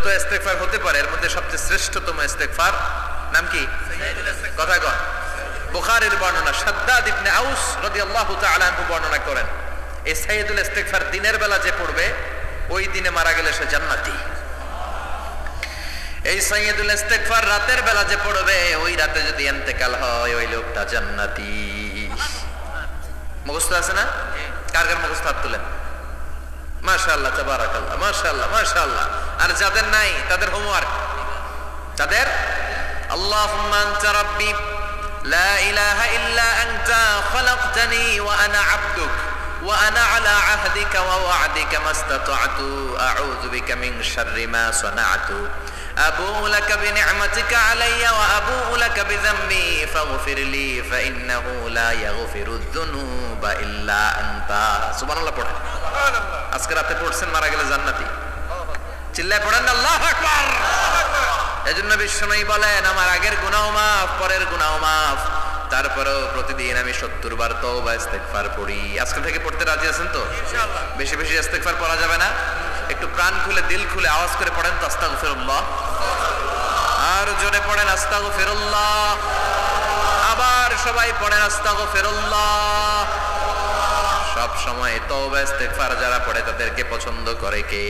যত ইস্তেগফার হতে পারে এর মধ্যে সবচেয়ে শ্রেষ্ঠতম ইস্তেগফার নাম কি? কথা কন। বুখারীর বর্ণনা, শাদ্দাদ ইবনে আউস রাদিয়াল্লাহু তাআলা আনহু বর্ণনা করেন, এই সাইয়্যিদুল ইস্তেগফার দিনের বেলা যে পড়বে ওই দিনে মারা গেলে সে জান্নাতি। এই সাইয়্যিদুল ইস্তেগফার রাতের বেলা যে পড়বে ওই রাতে যদি ইন্তেকাল হয় ওই লোকটা জান্নাতি। মুখস্থ আছে না? কার কার মুখস্থ হাত তুলেন? মাশাআল্লাহ, তাবারাকাল্লাহ, মাশাআল্লাহ, মাশাআল্লাহ। আর যাদের নাই তাদের হোমওয়ার্ক, তাদের আল্লাহুম্মা আনতা রাব্বি লা ইলাহা ইল্লা আনতা খালাকতানি ওয়া আনা আবদুক ওয়া আনা আলা আহদিকা ওয়া ওয়া'দিকা মাস্তাতা'তু আউযু বিকা মিন শাররি মা সানা'তু আবুউ লাকা বিনি'মাতিকা আলাইয়া ওয়া আবুউ লাকা বিযামবি ফাগফিরলি ফাইন্নাহু লা ইয়াগফিরুয যুনুবা ইল্লা আনতা। সুবহানাল্লাহ পড়েন। আজকে রাতে পড়ছেন, মারা গেলে জান্নাতি। চিল্লায় পড়েন আল্লাহু আকবার। এজন্য বিশ্বনবী বলেন, আমার আগের গুনাহ মাফ, পরের গুনাহ মাফ, তারপরেও প্রতিদিন আমি 70 বার তওবা ইস্তেগফার পড়ি। আজকে থেকে পড়তে রাজি আছেন তো? ইনশাআল্লাহ। বেশি বেশি ইস্তেগফার পড়া যাবে না? একটু প্রাণ খুলে দিল খুলে আওয়াজ করে পড়েন তো আস্তাগফিরুল্লাহ। আর জোরে পড়েন আস্তাগফিরুল্লাহ। আবার সবাই পড়েন আস্তাগফিরুল্লাহ। সব সময় তওবা ইস্তেগফার যারা পড়ে তাদেরকে পছন্দ করে কে?